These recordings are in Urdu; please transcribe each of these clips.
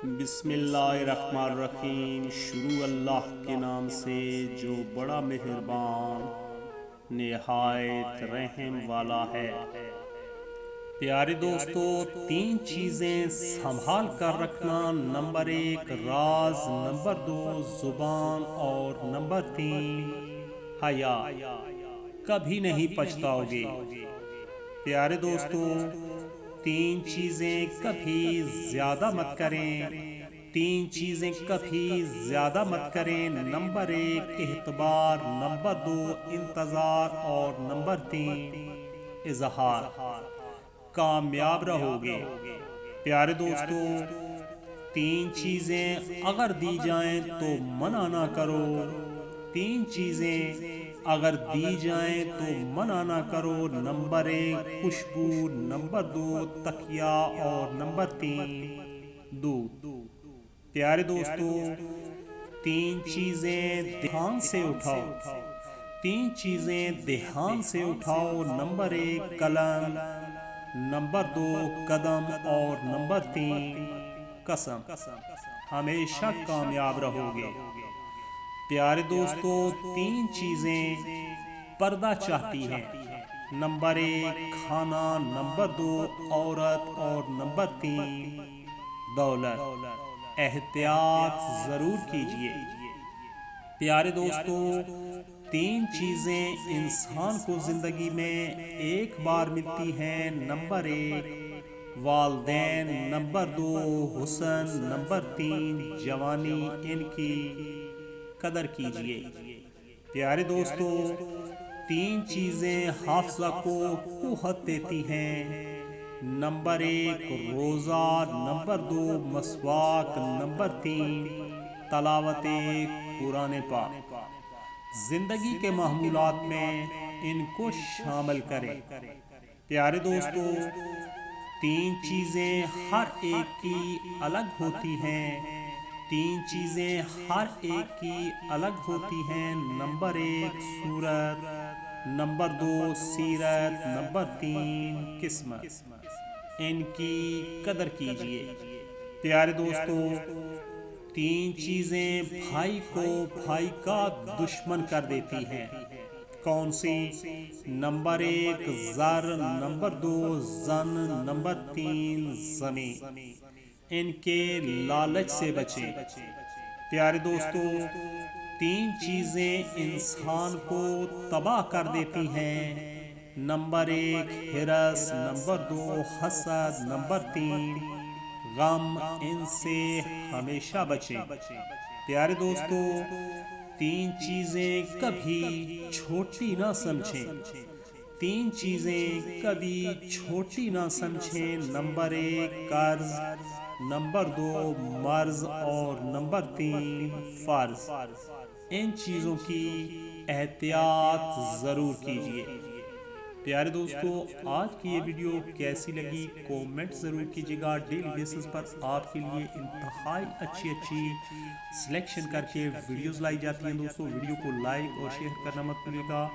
بسم اللہ الرحمن الرحیم۔ شروع اللہ کے نام سے جو بڑا مہربان نہایت رحم والا ہے۔ پیارے دوستو، تین چیزیں سنبھال کر رکھنا۔ نمبر 1 راز، نمبر 2 زبان اور نمبر 3 حیا۔ کبھی نہیں پچھتاؤ گے۔ پیارے دوستو، تین چیزیں کبھی زیادہ مت کریں۔ تین چیزیں کبھی زیادہ مت کریں۔ نمبر 1 اعتبار، نمبر 2 انتظار اور نمبر 3 اظہار۔ کامیاب رہو گے۔ پیارے دوستو، تین چیزیں اگر دی جائیں تو منع نہ کرو۔ تین چیزیں اگر دی جائیں تو منع نہ کرو۔ نمبر 1 خوشبو، نمبر 2 تکیہ اور نمبر 3 دودھ۔ پیارے دوستو، تین چیزیں دھیان سے اٹھاؤ۔ تین چیزیں دھیان سے اٹھاؤ۔ نمبر 1 قلم، نمبر 2 قدم اور نمبر 3 قسم۔ ہمیشہ کامیاب رہو گے۔ پیارے دوستو، تین چیزیں پردہ چاہتی ہیں۔ نمبر 1 کھانا، نمبر 2 عورت اور نمبر 3 دولت۔ احتیاط ضرور کیجیے۔ پیارے دوستو، تین چیزیں انسان کو زندگی میں ایک بار ملتی ہیں۔ نمبر 1 والدین، نمبر 2 حسن، نمبر 3 جوانی۔ ان کی قدر کیجیے۔ پیارے دوستو، تین چیزیں حافظہ کو قوت دیتی ہیں۔ نمبر 1 روزہ، نمبر 2 مسواک، نمبر 3 تلاوت قرآن پاک۔ زندگی کے معمولات میں ان کو شامل کریں۔ پیارے دوستو، تین چیزیں ہر ایک کی الگ ہوتی ہیں۔ تین چیزیں ہر ایک کی الگ ہوتی ہیں۔ نمبر 1 صورت، نمبر 2 سیرت، نمبر 3 قسمت۔ ان کی قدر کیجیے۔ پیارے دوستو، تین چیزیں بھائی کو بھائی کا دشمن کر دیتی ہیں۔ کون سی؟ نمبر 1 زر، نمبر 2 زن، نمبر 3 زمین۔ ان کے لالچ سے بچیں۔ پیارے دوستو، تین چیزیں انسان کو تباہ کر دیتی ہیں۔ نمبر 1 ہرس، نمبر 2 حسد، نمبر 3 غم۔ ان سے ہمیشہ بچیں۔ پیارے دوستو، تین چیزیں کبھی چھوٹی نہ سمجھیں۔ تین چیزیں کبھی چھوٹی نہ سمجھیں۔ نمبر 1 قرض، نمبر 2 مرض اور نمبر 3 فرض۔ ان چیزوں کی احتیاط ضرور کیجیے۔ پیارے دوستو، آج کی یہ ویڈیو کیسی لگی کومنٹ ضرور کیجیے گا۔ ڈیلی بیسس پر آپ کے لیے انتہائی اچھی سلیکشن کر کے ویڈیوز لائی جاتی ہیں۔ دوستو، ویڈیو کو لائک اور شیئر کرنا مت بھولیے گا۔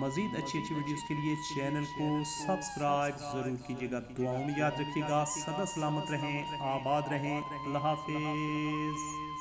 مزید اچھی ویڈیوز کے لیے چینل کو سبسکرائب ضرور کیجیے گا۔ دعاؤں میں یاد رکھیے گا۔ سدا سلامت رہیں، آباد رہیں۔ اللہ حافظ۔